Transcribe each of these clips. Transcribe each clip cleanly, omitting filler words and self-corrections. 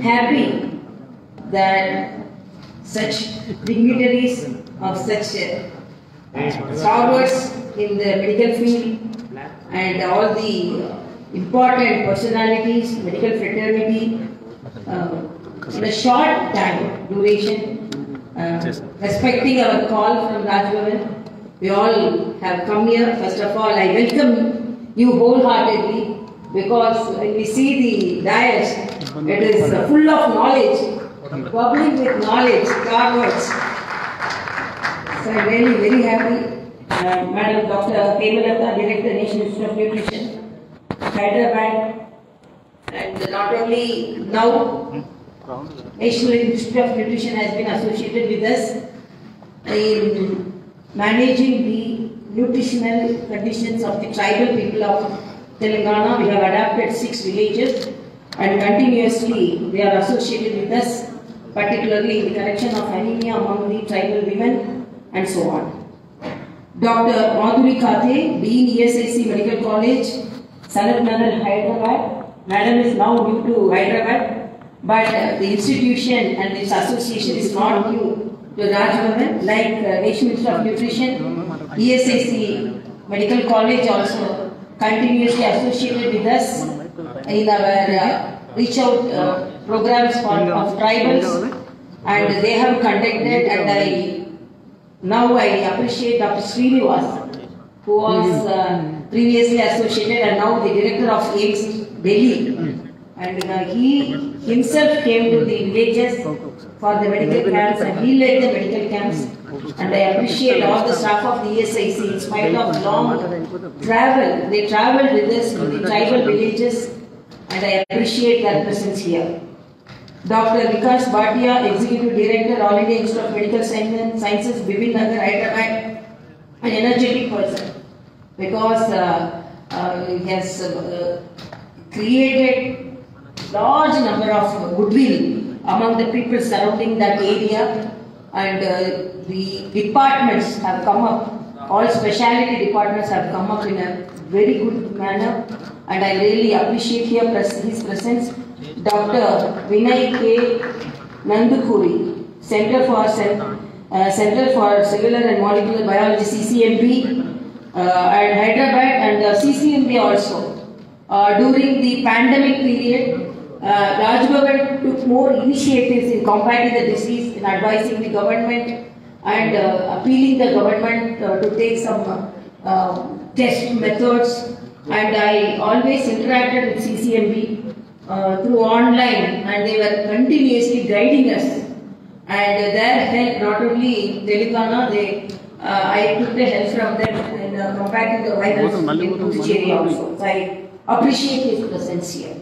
happy that such dignitaries of such stalwarts in the medical field and all the important personalities, medical fraternity, in a short time duration, respecting our call from Raj Bhavan, we all have come here. First of all, I welcome you wholeheartedly, because when we see the dais, it is full of knowledge, bubbling with knowledge, stalwarts. So I am really very happy. Madam Dr. Tamilisai, Director, National Institute of Nutrition, Hyderabad, and not only now, National Institute of Nutrition has been associated with us in managing the nutritional conditions of the tribal people of Telangana. We have adapted 6 villages and continuously they are associated with us, particularly in the correction of anemia among the tribal women and so on. Dr. Madhuri Kathe, Dean ESIC Medical College, Sanat Nagar, Hyderabad. Madam is now new to Hyderabad, but the institution and its association is not new to Raj Bhavan, like National Institute of Nutrition. ESIC Medical College also continuously associated with us in our reach out programs of tribals, and they have conducted, and now I appreciate Dr. Srinivas, who was previously associated and now the director of AIDS Delhi, and he himself came to the villages for the medical camps and he led the medical camps, and I appreciate all the staff of the ESIC. In spite of long travel, they travelled with us to the tribal villages, and I appreciate their presence here. Dr. Vikas Bhatia, Executive Director, All India Institute of Medical Sciences, Bibin Nagar, Hyderabad, an energetic person, because he has created large number of goodwill among the people surrounding that area, and the departments have come up, all specialty departments have come up in a very good manner, and I really appreciate his presence. Dr. Vinay K. Nandukuri, Center for Cellular and Molecular Biology, CCMB, at Hyderabad, and CCMB also. During the pandemic period, Raj Bhavan took more initiatives in combating the disease, in advising the government and appealing the government to take some test methods, and I always interacted with CCMB through online, and they were continuously guiding us, and their help, not only in Telangana, I took the help from them in combating the virus in Puducherry also. So I appreciate his presence here.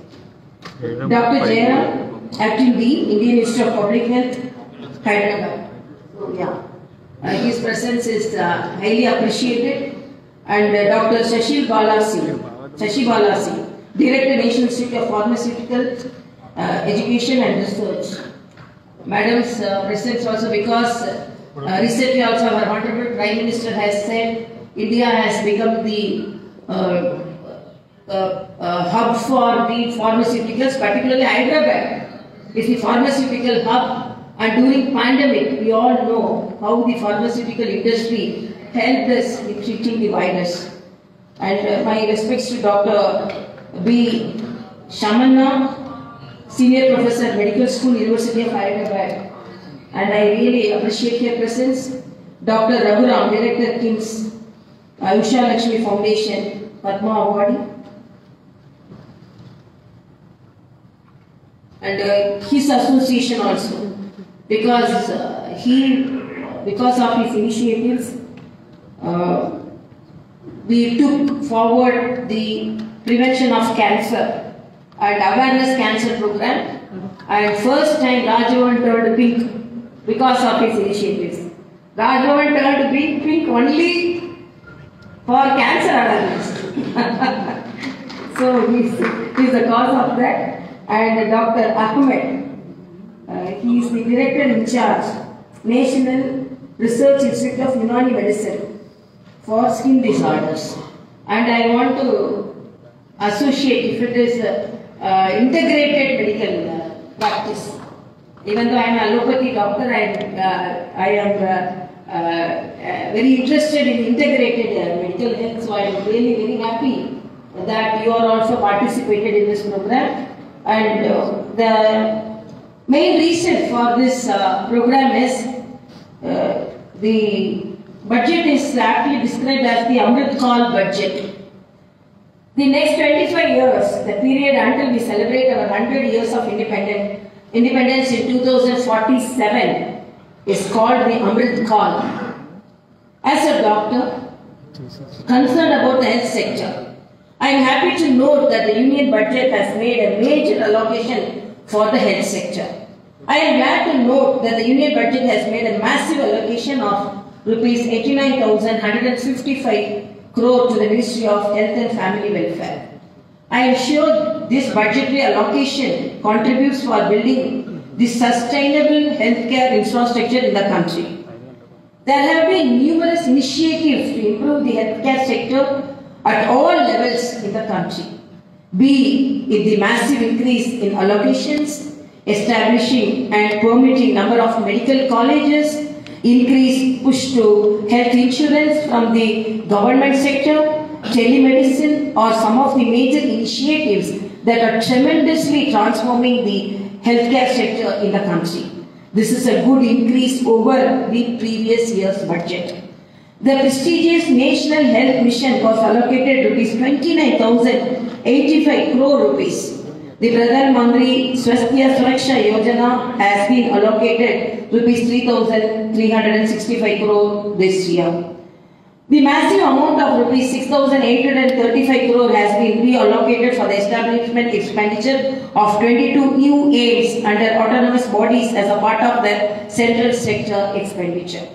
Dr. Jairam, Acting Dean, Indian Institute of Public Health, Hyderabad. His presence is highly appreciated. And Dr. Shashi Balasi, Director, National Institute of Pharmaceutical Education and Research. Madam's presence also, because recently also our Honorable Prime Minister has said India has become the hub for the pharmaceuticals, particularly Hyderabad is the pharmaceutical hub, and during pandemic we all know how the pharmaceutical industry helped us in treating the virus. And my respects to Dr. B. Shamanna, Senior Professor, Medical School, University of Hyderabad, and I really appreciate your presence. Dr. Raghuram, Director, KIMS, Usha Lakshmi Foundation, Padma Awardee, and his association also, because of his initiatives, we took forward the prevention of cancer and awareness cancer program, and first time Raj Bhavan turned pink because of his initiatives. Raj Bhavan turned pink only for cancer awareness. So he is the cause of that. And Dr. Ahmed, he is the Director in charge, National Research Institute of Unani Medicine for Skin Disorders. And I want to associate, if it is integrated medical practice. Even though I am an allopathy doctor, I am very interested in integrated medical health, so I am really very happy that you are also participated in this program. And the main reason for this program is the budget is aptly described as the Amrit Kaal budget. The next 25 years, the period until we celebrate our 100 years of independence in 2047, is called the Amrit Kaal. As a doctor concerned about the health sector, I am happy to note that the union budget has made a major allocation for the health sector. I am glad to note that the union budget has made a massive allocation of Rs 89,155 crore to the Ministry of Health and Family Welfare. I am sure this budgetary allocation contributes for building the sustainable healthcare infrastructure in the country. There have been numerous initiatives to improve the healthcare sector at all levels in the country, be it the massive increase in allocations, establishing and permitting number of medical colleges, increased push to health insurance from the government sector, telemedicine, or some of the major initiatives that are tremendously transforming the healthcare sector in the country. This is a good increase over the previous year's budget. The prestigious National Health Mission was allocated Rs 29,085 crore rupees. The Pradhan Mantri Swasthya Suraksha Yojana has been allocated Rs 3,365 crore this year. The massive amount of Rs 6,835 crore has been reallocated for the establishment expenditure of 22 new aids under autonomous bodies as a part of the central sector expenditure.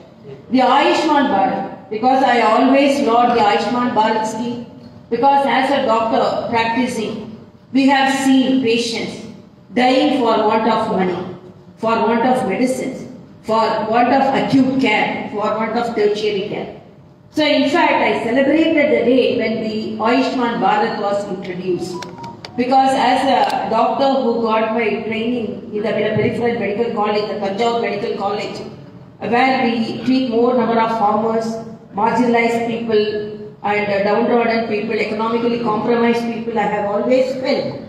The Ayushman Bharat, because I always laud the Ayushman Bharat scheme, because as a doctor practicing, we have seen patients dying for want of money, for want of medicines, for want of acute care, for want of tertiary care. So in fact, I celebrated the day when the Ayushman Bharat was introduced. Because as a doctor who got my training in the peripheral medical college, the Punjab Medical College, where we treat more number of farmers, marginalized people and downtrodden people, economically compromised people, I have always felt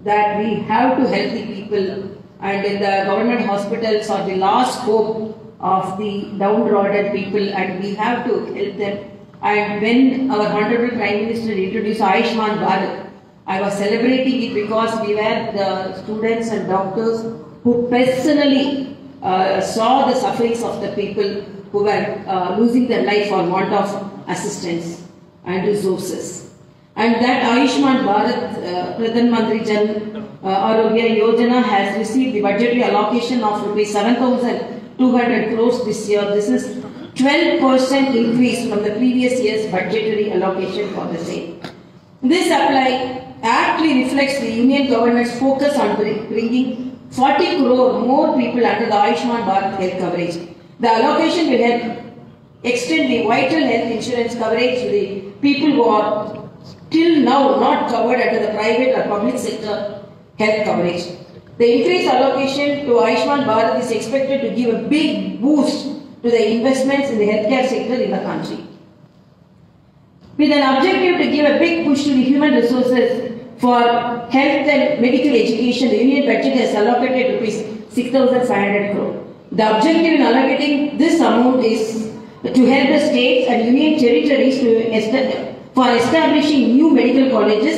that we have to help the people, and in the government hospitals are the last hope of the downtrodden people, and we have to help them. And when our Honorable Prime Minister introduced Ayushman Bharat, I was celebrating it because we were the students and doctors who personally saw the sufferings of the people who were losing their life for want of assistance and resources. And that Ayushman Bharat Pradhan Mantri Jan Arogya Yojana has received the budgetary allocation of Rs 7,200 crores this year. This is 12% increase from the previous year's budgetary allocation for the same. This aptly reflects the Union government's focus on bringing 40 crore more people under the Ayushman Bharat health coverage. The allocation will help extend the vital health insurance coverage to the people who are till now not covered under the private or public sector health coverage. The increased allocation to Ayushman Bharat is expected to give a big boost to the investments in the healthcare sector in the country. With an objective to give a big push to the human resources for health and medical education, the Union budget has allocated Rs 6,500 crore. The objective in allocating this amount is to help the states and union territories for establishing new medical colleges,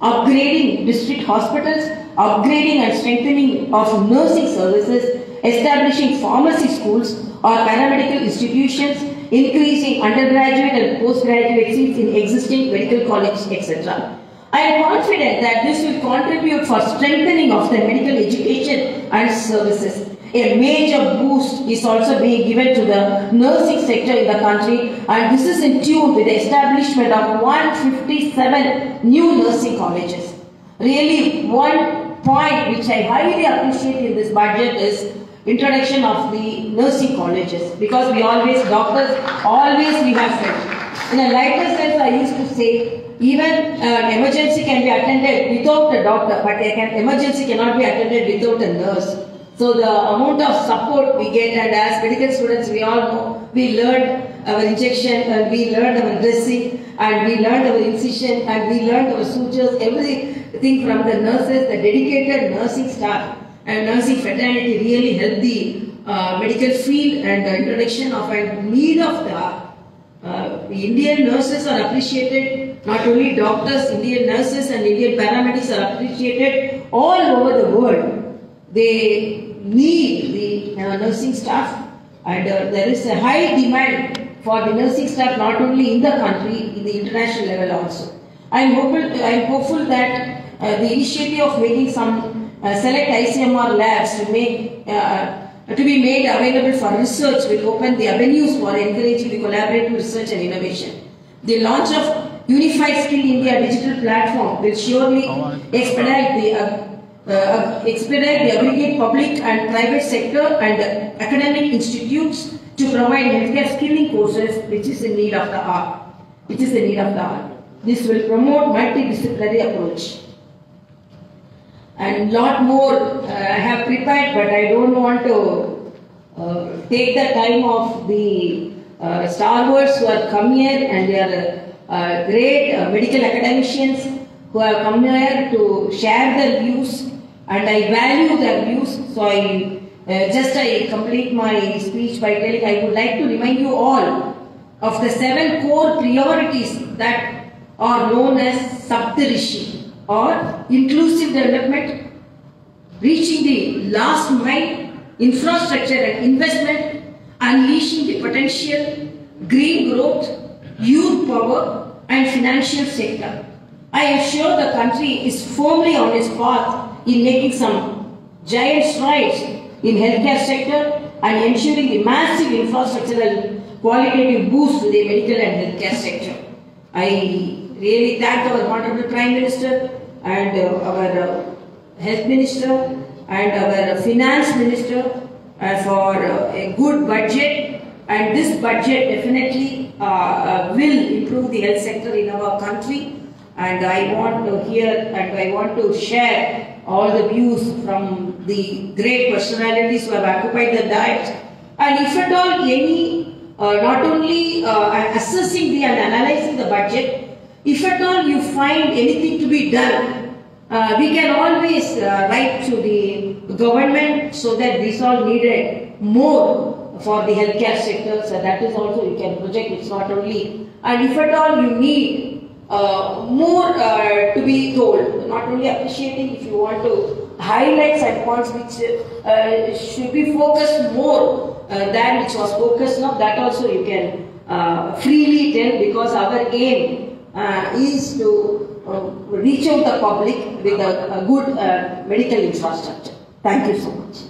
upgrading district hospitals, upgrading and strengthening of nursing services, establishing pharmacy schools or paramedical institutions, increasing undergraduate and postgraduate seats in existing medical colleges, etc. I am confident that this will contribute for strengthening of the medical education and services. A major boost is also being given to the nursing sector in the country, and this is in tune with the establishment of 157 new nursing colleges. Really, one point which I highly appreciate in this budget is introduction of the nursing colleges, because we always, doctors, always we have said In a lighter sense, I used to say, even an emergency can be attended without a doctor, but emergency cannot be attended without a nurse. So the amount of support we get, and as medical students, we all know, we learned our injection, we learned our dressing, and we learned our incision, and we learned our sutures, everything from the nurses. The dedicated nursing staff and nursing fraternity really helped the medical field, and the introduction of a need of the Indian nurses are appreciated. Not only doctors, Indian nurses and Indian paramedics are appreciated all over the world. They need the nursing staff, and there is a high demand for the nursing staff not only in the country, in the international level also. I am hopeful that the initiative of making some select ICMR labs to be made available for research will open the avenues for encouraging the collaborative research and innovation. The launch of Unified Skill India digital platform will surely expedite the aggregate public and private sector and academic institutes to provide healthcare skilling courses, which is in need of the hour. This will promote multidisciplinary approach. And lot more I have prepared, but I don't want to take the time of the stalwarts who have come here, and they are great medical academicians who have come here to share their views, and I value their views. So I complete my speech by telling I would like to remind you all of the 7 core priorities that are known as Saptarishi, or inclusive development, reaching the last mile, infrastructure and investment, unleashing the potential, green growth, youth power and financial sector. I am sure the country is firmly on its path in making some giant strides in healthcare sector and ensuring the massive infrastructural qualitative boost to the medical and healthcare sector. I really thank our Honorable Prime Minister and our Health Minister and our Finance Minister for a good budget, and this budget definitely will improve the health sector in our country. And I want to hear and I want to share all the views from the great personalities who have occupied the dais. And if at all any, not only assessing and analyzing the budget, if at all you find anything to be done, we can always write to the government so that this all needed more for the healthcare sector. So that is also you can project. It's not only, and if at all you need more to be told, not only appreciating, if you want to highlight some points which should be focused more than which was focused now, that also you can freely tell, because our aim is to reach out the public with a good medical infrastructure. Thank you so much.